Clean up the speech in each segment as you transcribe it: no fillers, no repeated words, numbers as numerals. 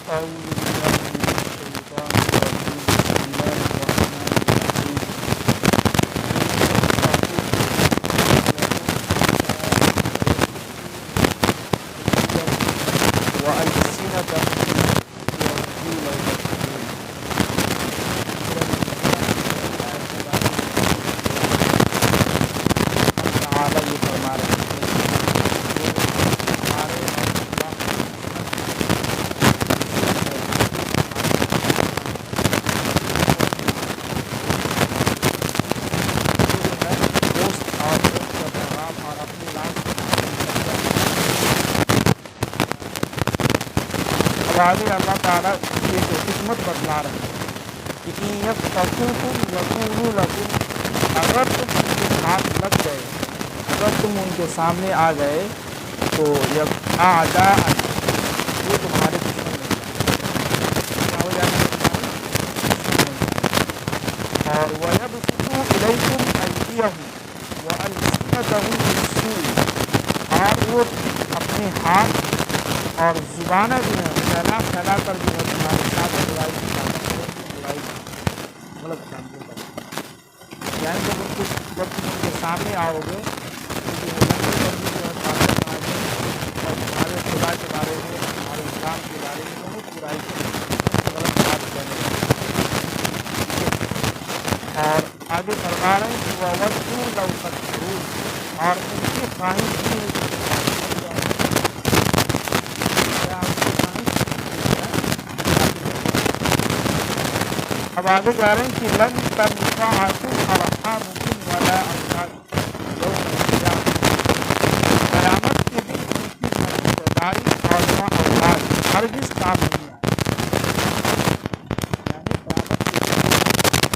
أعوذ بالله من الشيطان الرجيم بسم الله الرحمن الرحيم وألسنتهم يغفون ويغفرون تعالی یہ فرما رہے ہیں آگے اللہ تعالیٰ یہ جو حکمت بتلا رہے ہیں کہ اگر تم ان کے ساتھ لگ گئے، اگر تم ان کے سامنے آ گئے تو یہ تمہارے دشمن بن کیا ہو جائے اور وَيَبْسُطُوا إِلَيْكُمْ أَيْدِيَهُمْ وَأَلْسِنَتَهُم بِالسُّوءِ اور وہ اپنے ہاتھ اور زبانیں بھی ہیں پھیلا کر جو ہے تمہارے ساتھ برائی غلط کام کو کریں، یعنی جب تم ان کے سامنے آؤ گے تو اور تمہارے خدا کے بارے میں تمہارے اسلام کے بارے میں بہت برائی کریں، غلط بات کریں، اور آگے فرما رہے ہیں کہ وَوَدُّوا لَوْ تَكْفُرُونَ اور ان کی خواہش بھی اب آگے جا رہے ہیں کہ لن تنفعکم ارحامکم ولا اولادکم یوم القیامہ، قیامت کے دن ان کی رشتہ داری اور نہ اولاد ہرگز کام نہیں آئے، یعنی قیامت کے دن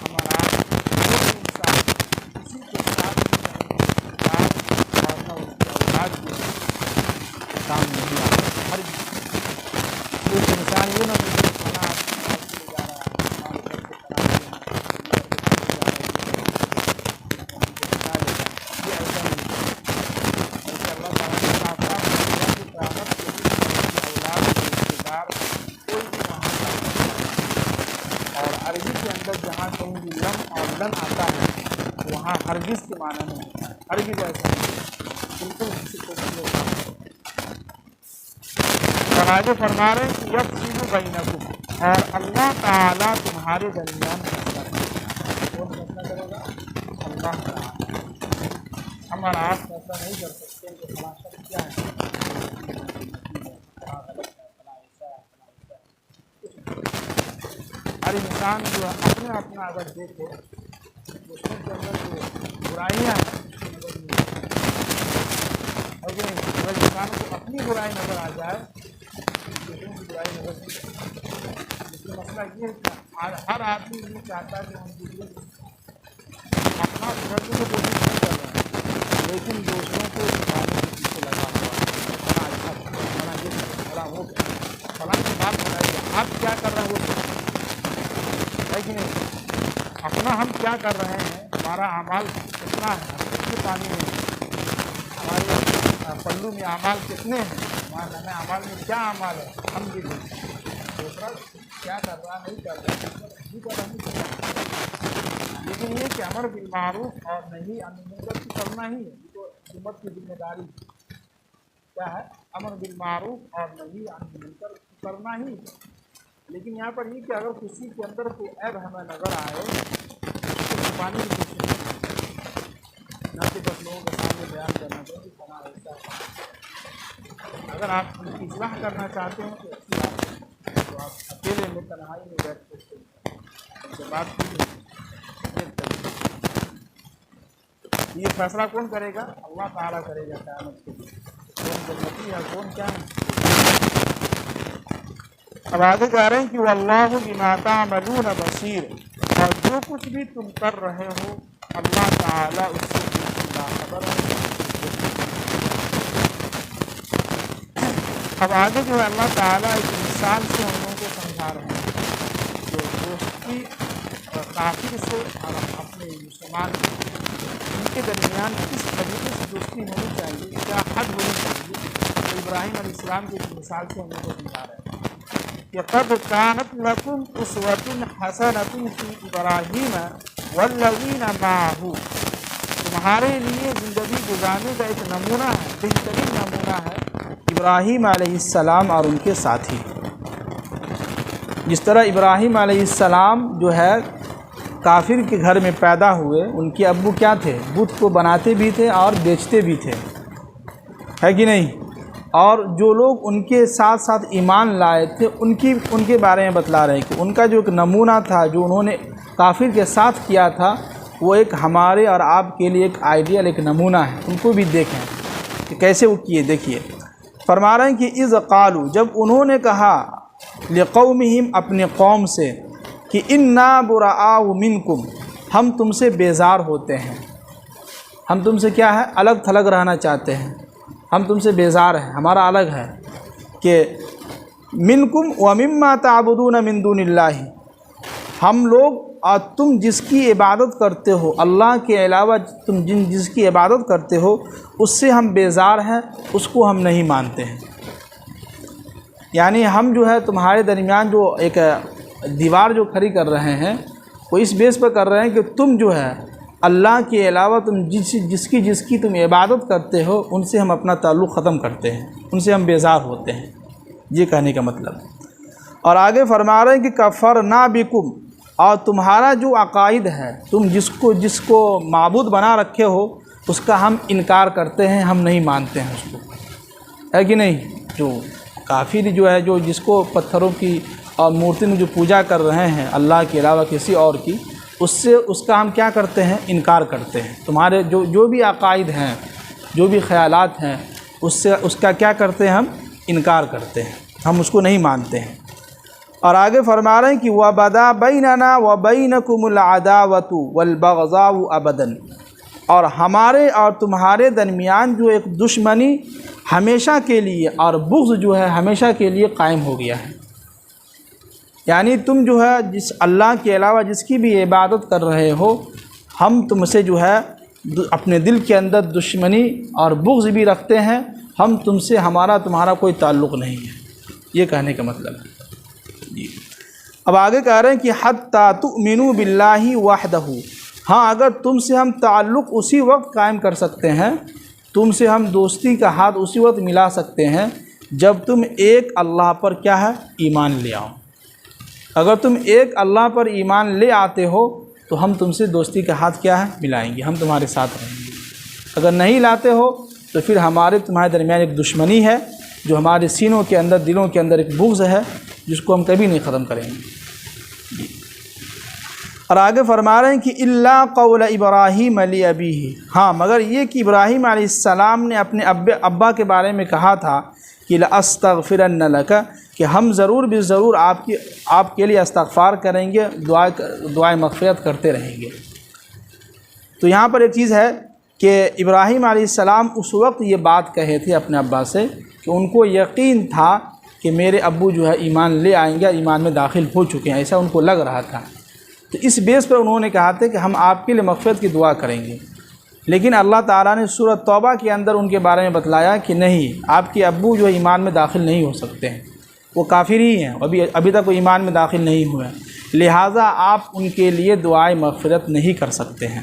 ہمارا کوئی انسان کسی کے ساتھ بھی نہیں اور نہ اس کی اولاد بھی کام نہیں آئے ہرگز، ایک انسان یہ نہ جہاں کہیں بھی لم اور لن آتا ہے وہاں ہرگز کے معنی میں ہوتا ہے، ہرگز ایسا نہیں بالکل کسی کو نہیں ہوتا۔ اور آگے فرما رہے ہیں کہ یفصل بینکم اور اللہ تعالیٰ تمہارے درمیان فیصلہ کرے گا، کون فیصلہ کرے گا؟ اللہ تعالیٰ، ہم اور آپ فیصلہ نہیں کر سکتے کہ فلاں شخص کیا ہے، ہر انسان جو اپنا اگر دیکھے دوسروں کے اندر جو برائیاں ہیں اگر انسان کو اپنی برائی نظر آ جائے دوسروں کی برائی نظر نہیں آئے، لیکن مسئلہ یہ ہے کہ ہر آدمی یہ چاہتا ہے کہ ہم دوسروں اپنا سدھرنے کی کوشش نہیں کر رہے ہیں لیکن دوسروں کو سکھانے کے پیچھے لگا ہوا ہے، بڑا اچھا بڑا یہ بڑا ہو گیا فلاں کی بات بتائیے آپ کیا کر رہے ہیں وہ ہے کہ نہیں، اپنا ہم کیا کر رہے ہیں، ہمارا اعمال کتنا ہے، کتنے پانی میں ہمارے پلو میں اعمال کتنے ہیں، ہمارے اعمال میں کیا اعمال ہے، ہم بھی دوسرا کیا کر رہا نہیں کر رہا نہیں کر رہا نہیں کر رہا، لیکن یہ کہ امر بالمعروف اور نہی عن المنکر کی کرنا ہی ہے، تو حکومت کی ذمہ داری کیا ہے، امر بالمعروف اور نہی عن المنکر کی کرنا ہی ہے، لیکن یہاں پر یہ کہ اگر کسی کے اندر کوئی عیب ہمیں نظر آئے تو چھپانے کی کوشش کریں، نہ کہ بس لوگوں کے سامنے بیان کرنا چاہیے کہ فلاں ایسا ہے، اگر آپ ان کی اصلاح کرنا چاہتے ہیں تو اچھی بات ہے، تو آپ اکیلے میں تنہائی میں بیٹھ سکتے ہیں، ان سے بات کیجیے، یہ فیصلہ کون کرے گا؟ اللہ تعالیٰ کرے گا قیامت کے دن، کون جنتی ہے کون کیا ہے۔ اب آگے جا رہے ہیں کہ واللہ بما تعملون بصیر اور جو کچھ بھی تم کر رہے ہو اللہ تعالیٰ اس سے باخبر ہے۔ اب آگے جو ہے اللہ تعالیٰ ایک مثال سے ہم لوگوں کو سمجھا رہے ہیں جو دوستی کافر سے اور اپنے مسلمان ان کے درمیان کس طریقے سے دوستی ہونی چاہیے، کیا حد ہونی چاہیے، تو ابراہیم علیہ السلام کی مثال سے ہم لوگ کو سمجھا رہے ہیں۔ کہ قد کانت لکم اسوۃ حسنۃ فی ابراہیم والذین معہ، تمہارے لیے زندگی گزارنے کا ایک نمونہ ہے، بہترین نمونہ ہے ابراہیم علیہ السلام اور ان کے ساتھی۔ جس طرح ابراہیم علیہ السلام جو ہے کافر کے گھر میں پیدا ہوئے، ان کے ابو کیا تھے؟ بت کو بناتے بھی تھے اور بیچتے بھی تھے، ہے کہ نہیں؟ اور جو لوگ ان کے ساتھ ساتھ ایمان لائے تھے ان کے بارے میں بتلا رہے ہیں کہ ان کا جو ایک نمونہ تھا، جو انہوں نے کافر کے ساتھ کیا تھا، وہ ایک ہمارے اور آپ کے لیے ایک آئیڈیل، ایک نمونہ ہے۔ ان کو بھی دیکھیں کہ کیسے وہ کیے۔ دیکھیے فرما رہے ہیں کہ اذ قالوا، جب انہوں نے کہا لقومہم، اپنے قوم سے، کہ انا براء منکم، ہم تم سے بیزار ہوتے ہیں، ہم تم سے کیا ہے؟ الگ تھلگ رہنا چاہتے ہیں، ہم تم سے بیزار ہیں، ہمارا الگ ہے۔ کہ منکم ومما تعبدون من دون اللہ، ہم لوگ اور تم جس کی عبادت کرتے ہو، اللہ کے علاوہ تم جس کی عبادت کرتے ہو، اس سے ہم بیزار ہیں، اس کو ہم نہیں مانتے ہیں۔ یعنی ہم جو ہے تمہارے درمیان جو ایک دیوار جو کھڑی کر رہے ہیں، وہ اس بیس پر کر رہے ہیں کہ تم جو ہے اللہ کے علاوہ تم جس کی تم عبادت کرتے ہو، ان سے ہم اپنا تعلق ختم کرتے ہیں، ان سے ہم بیزار ہوتے ہیں، یہ کہنے کا مطلب۔ اور آگے فرما رہے ہیں کہ کفرنا بکم، اور تمہارا جو عقائد ہے، تم جس کو معبود بنا رکھے ہو، اس کا ہم انکار کرتے ہیں، ہم نہیں مانتے ہیں اس کو، ہے کہ نہیں؟ جو کافر جو ہے، جو جس کو پتھروں کی اور مورتی میں جو پوجا کر رہے ہیں اللہ کے علاوہ کسی اور کی، اس کا ہم کیا کرتے ہیں؟ انکار کرتے ہیں۔ تمہارے جو بھی عقائد ہیں، جو بھی خیالات ہیں، اس کا کیا کرتے ہیں؟ ہم انکار کرتے ہیں، ہم اس کو نہیں مانتے ہیں۔ اور آگے فرما رہے ہیں کہ وَبَدَا بَيْنَنَا وَبَيْنَكُمُ الْعَدَاوَةُ وَالْبَغْضَاءُ أَبَدًا، اور ہمارے اور تمہارے درمیان جو ایک دشمنی ہمیشہ کے لیے اور بغض جو ہے ہمیشہ کے لیے قائم ہو گیا ہے۔ یعنی تم جو ہے جس اللہ کے علاوہ جس کی بھی عبادت کر رہے ہو، ہم تم سے جو ہے اپنے دل کے اندر دشمنی اور بغض بھی رکھتے ہیں، ہم تم سے تمہارا کوئی تعلق نہیں ہے، یہ کہنے کا مطلب ہے۔ جی اب آگے کہہ رہے ہیں کہ حتیٰ تؤمنوا باللہ وحدہ، ہاں اگر تم سے ہم تعلق اسی وقت قائم کر سکتے ہیں، تم سے ہم دوستی کا ہاتھ اسی وقت ملا سکتے ہیں جب تم ایک اللہ پر کیا ہے؟ ایمان لے آؤ۔ اگر تم ایک اللہ پر ایمان لے آتے ہو تو ہم تم سے دوستی کا ہاتھ کیا ہے؟ ملائیں گے، ہم تمہارے ساتھ رہیں گے۔ اگر نہیں لاتے ہو تو پھر تمہارے درمیان ایک دشمنی ہے، جو ہمارے سینوں کے اندر، دلوں کے اندر ایک بغض ہے، جس کو ہم کبھی نہیں ختم کریں گے۔ اور آگے فرما رہے ہیں کہ الا قول ابراہیم لابیہ، ہاں مگر یہ کہ ابراہیم علیہ السلام نے اپنے ابا کے بارے میں کہا تھا کہ لاستغفرن لک، کہ ہم ضرور ضرور آپ کے لیے استغفار کریں گے، دعائے مغفرت کرتے رہیں گے۔ تو یہاں پر ایک چیز ہے کہ ابراہیم علیہ السلام اس وقت یہ بات کہے تھے اپنے ابا سے کہ ان کو یقین تھا کہ میرے ابو جو ہے ایمان لے آئیں گے، ایمان میں داخل ہو چکے ہیں، ایسا ان کو لگ رہا تھا۔ تو اس بیس پر انہوں نے کہا تھا کہ ہم آپ کے لیے مغفرت کی دعا کریں گے۔ لیکن اللہ تعالیٰ نے سورۃ توبہ کے اندر ان کے بارے میں بتلایا کہ نہیں، آپ کے ابو جو ہے ایمان میں داخل نہیں ہو سکتے ہیں، وہ کافر ہی ہیں، ابھی تک وہ ایمان میں داخل نہیں ہوئے ہیں، لہٰذا آپ ان کے لیے دعائے مغفرت نہیں کر سکتے ہیں۔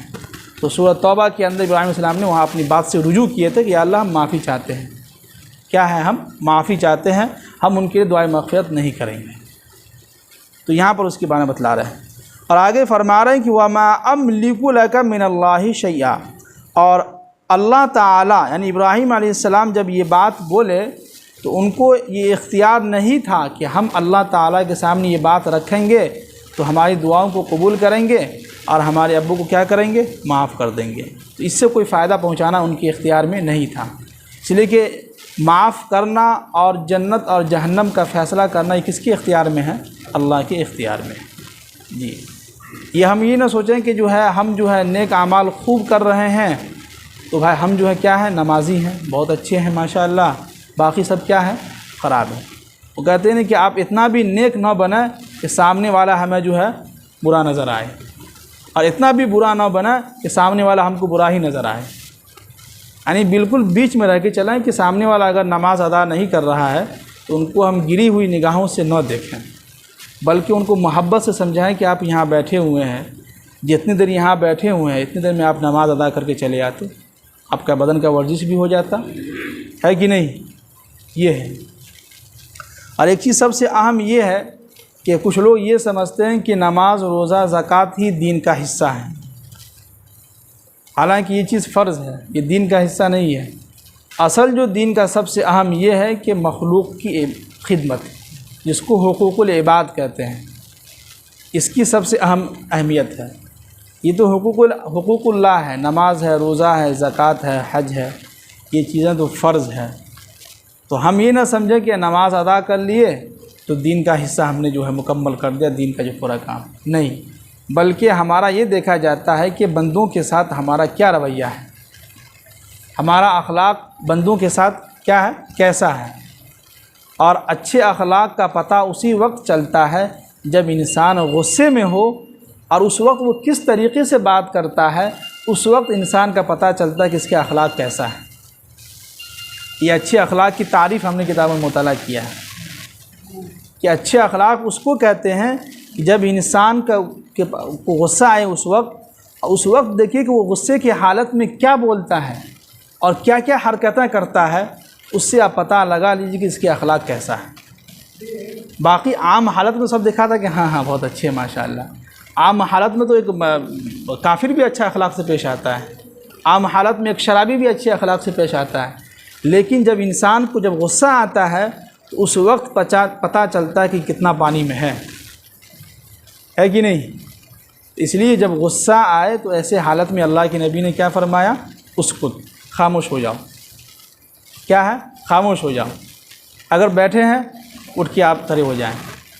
تو سورۃ توبہ کے اندر ابراہیم علیہ السلام نے وہاں اپنی بات سے رجوع کیے تھے کہ یا اللہ ہم معافی چاہتے ہیں، کیا ہے؟ ہم معافی چاہتے ہیں، ہم ان کے لیے دعائے مغفرت نہیں کریں گے۔ تو یہاں پر اس کے بارے میں بتلا رہے ہیں۔ اور آگے فرما رہے ہیں کہ وَمَا أَمْلِكُ لَكَ مِنَ اللَّهِ شَيْئًا، اور اللہ تعالیٰ یعنی ابراہیم علیہ السلام جب یہ بات بولے تو ان کو یہ اختیار نہیں تھا کہ ہم اللہ تعالیٰ کے سامنے یہ بات رکھیں گے تو ہماری دعاؤں کو قبول کریں گے اور ہمارے ابو کو کیا کریں گے؟ معاف کر دیں گے۔ تو اس سے کوئی فائدہ پہنچانا ان کے اختیار میں نہیں تھا، اس لیے کہ معاف کرنا اور جنت اور جہنم کا فیصلہ کرنا یہ کس کے اختیار میں ہے؟ اللہ کے اختیار میں۔ جی یہ ہم یہ نہ سوچیں کہ جو ہے ہم جو ہے نیک اعمال خوب کر رہے ہیں تو بھائی ہم جو ہے کیا ہے؟ نمازی ہیں، بہت اچھے ہیں ماشاءاللہ، باقی سب کیا ہے؟ خراب ہے۔ وہ کہتے ہیں کہ آپ اتنا بھی نیک نہ بنیں کہ سامنے والا ہمیں جو ہے برا نظر آئے، اور اتنا بھی برا نہ بنیں کہ سامنے والا ہم کو برا ہی نظر آئے۔ یعنی بالکل بیچ میں رہ کے چلیں کہ سامنے والا اگر نماز ادا نہیں کر رہا ہے تو ان کو ہم گری ہوئی نگاہوں سے نہ دیکھیں، بلکہ ان کو محبت سے سمجھائیں کہ آپ یہاں بیٹھے ہوئے ہیں، جتنی دیر یہاں بیٹھے ہوئے ہیں اتنی دیر میں آپ نماز ادا کر کے چلے آتے، آپ کا بدن کا ورزش بھی ہو جاتا ہے کہ نہیں. یہ ہے. اور ایک چیز سب سے اہم یہ ہے کہ کچھ لوگ یہ سمجھتے ہیں کہ نماز، روزہ، زکوٰۃ ہی دین کا حصہ ہے، حالانکہ یہ چیز فرض ہے، یہ دین کا حصہ نہیں ہے. اصل جو دین کا سب سے اہم یہ ہے کہ مخلوق کی خدمت، جس کو حقوق العباد کہتے ہیں، اس کی سب سے اہم اہمیت ہے. یہ تو حقوق اللہ ہے، نماز ہے، روزہ ہے، زکوٰۃ ہے، حج ہے، یہ چیزیں تو فرض ہے. تو ہم یہ نہ سمجھیں کہ نماز ادا کر لیے تو دین کا حصہ ہم نے جو ہے مکمل کر دیا، دین کا جو پورا کام نہیں، بلکہ ہمارا یہ دیکھا جاتا ہے کہ بندوں کے ساتھ ہمارا کیا رویہ ہے، ہمارا اخلاق بندوں کے ساتھ کیا ہے، کیسا ہے. اور اچھے اخلاق کا پتہ اسی وقت چلتا ہے جب انسان غصے میں ہو، اور اس وقت وہ کس طریقے سے بات کرتا ہے، اس وقت انسان کا پتہ چلتا ہے کہ اس کے اخلاق کیسا ہے. یہ اچھے اخلاق کی تعریف ہم نے کتابوں میں مطالعہ کیا ہے کہ اچھے اخلاق اس کو کہتے ہیں کہ جب انسان کو غصہ آئے اس وقت دیکھیے کہ وہ غصے کی حالت میں کیا بولتا ہے اور کیا کیا حرکتیں کرتا ہے، اس سے آپ پتہ لگا لیجیے کہ اس کے اخلاق کیسا ہے. باقی عام حالت میں سب دکھا تھا کہ ہاں بہت اچھے ماشاء اللہ. عام حالت میں تو ایک کافر بھی اچھا اخلاق سے پیش آتا ہے، عام حالت میں ایک شرابی بھی اچھے اخلاق سے پیش آتا ہے، لیکن جب انسان کو جب غصہ آتا ہے تو اس وقت پتہ چلتا ہے کہ کتنا پانی میں ہے کہ نہیں. اس لیے جب غصہ آئے تو ایسے حالت میں اللہ کے نبی نے کیا فرمایا، اسکت، خاموش ہو جاؤ. کیا ہے، خاموش ہو جاؤ. اگر بیٹھے ہیں اٹھ کے آپ کھڑے ہو جائیں،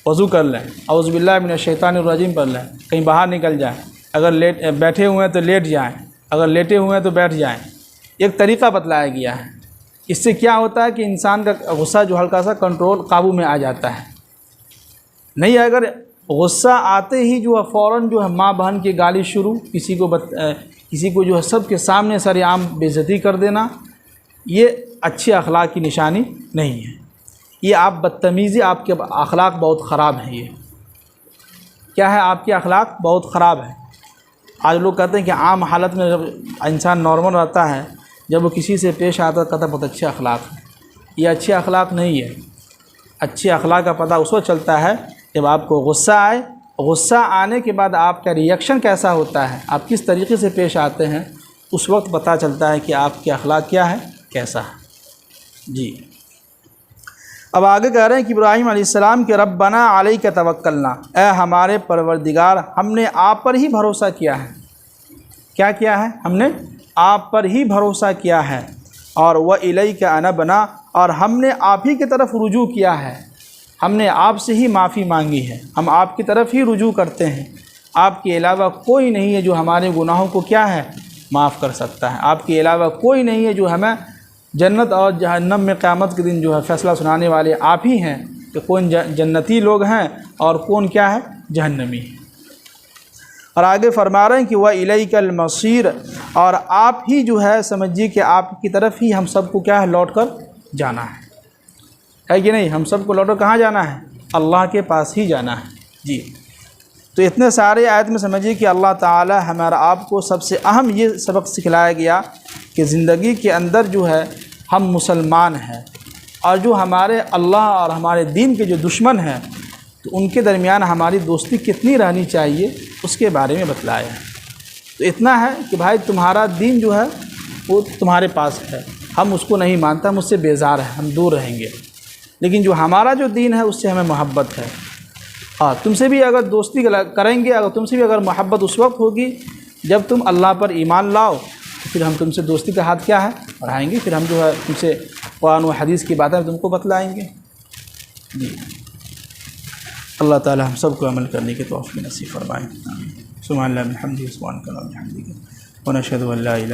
وضو کر لیں، اعوذ باللہ من الشیطان الرجیم پڑھ لیں، کہیں باہر نکل جائیں. اگر بیٹھے ہوئے ہیں تو لیٹ جائیں، اگر لیٹے ہوئے ہیں تو بیٹھ جائیں. ایک طریقہ بتلایا گیا ہے. اس سے کیا ہوتا ہے کہ انسان کا غصہ جو ہلکا سا کنٹرول، قابو میں آ جاتا ہے. نہیں اگر غصہ آتے ہی جو ہے فوراً جو ہے ماں بہن کی گالی شروع، کسی کو جو ہے سب کے سامنے سر عام بے عزتی کر دینا، یہ اچھے اخلاق کی نشانی نہیں ہے. یہ آپ بدتمیزی، آپ کے اخلاق بہت خراب ہیں. یہ کیا ہے، آپ کے اخلاق بہت خراب ہیں. آج لوگ کہتے ہیں کہ عام حالت میں جب انسان نارمل رہتا ہے، جب وہ کسی سے پیش آتا ہے کہتا ہے بہت اچھے اخلاق ہیں. یہ اچھے اخلاق نہیں ہے. اچھے اخلاق کا پتہ اس وقت چلتا ہے جب آپ کو غصہ آئے. غصہ آنے کے بعد آپ کا ریئیکشن کیسا ہوتا ہے، آپ کس طریقے سے پیش آتے ہیں، اس وقت پتہ چلتا ہے کہ آپ کے اخلاق کیا ہے، کیسا ہے. جی اب آگے کہہ رہے ہیں کہ ابراہیم علیہ السلام کے ربنا علیک توکلنا، اے ہمارے پروردگار ہم نے آپ پر ہی بھروسہ کیا ہے. کیا کیا ہے، ہم نے آپ پر ہی بھروسہ کیا ہے. اور وَإِلَيْكَ أَنَبْنَا، اور ہم نے آپ ہی کی طرف رجوع کیا ہے، ہم نے آپ سے ہی معافی مانگی ہے، ہم آپ کی طرف ہی رجوع کرتے ہیں. آپ کے علاوہ کوئی نہیں ہے جو ہمارے گناہوں کو کیا ہے، معاف کر سکتا ہے. آپ کے علاوہ کوئی نہیں ہے جو ہمیں جنت اور جہنم میں قیامت کے دن جو ہے فیصلہ سنانے والے آپ ہی ہیں کہ کون جنتی لوگ ہیں اور کون کیا ہے، جہنمی ہے. اور آگے فرما رہے ہیں کہ وَإِلَيْكَ الْمَصِيرُ، اور آپ ہی جو ہے سمجھیے کہ آپ کی طرف ہی ہم سب کو کیا ہے، لوٹ کر جانا ہے کہ نہیں. ہم سب کو لوٹ کر کہاں جانا ہے، اللہ کے پاس ہی جانا ہے. جی تو اتنے سارے آیت میں سمجھیے کہ اللہ تعالی ہمارا آپ کو سب سے اہم یہ سبق سکھلایا گیا کہ زندگی کے اندر جو ہے ہم مسلمان ہیں، اور جو ہمارے اللہ اور ہمارے دین کے جو دشمن ہیں تو ان کے درمیان ہماری دوستی کتنی رہنی چاہیے اس کے بارے میں بتلایا ہے. تو اتنا ہے کہ بھائی تمہارا دین جو ہے وہ تمہارے پاس ہے، ہم اس کو نہیں مانتا، ہم اس سے بیزار ہیں، ہم دور رہیں گے. لیکن جو ہمارا جو دین ہے اس سے ہمیں محبت ہے. ہاں تم سے بھی اگر دوستی کریں گے، اگر تم سے بھی اگر محبت اس وقت ہوگی جب تم اللہ پر ایمان لاؤ، تو پھر ہم تم سے دوستی کا ہاتھ کیا ہے، بڑھائیں گے. پھر ہم جو ہے تم سے قرآن و حدیث کی باتیں تم کو بتلائیں گے. جی اللہ تعالی ہم سب کو عمل کرنے کی توفیق نصیب فرمائے. سبحان اللہ بحمدہ، سبحانک اللہم وبحمدک، ونشہد ان لا الہ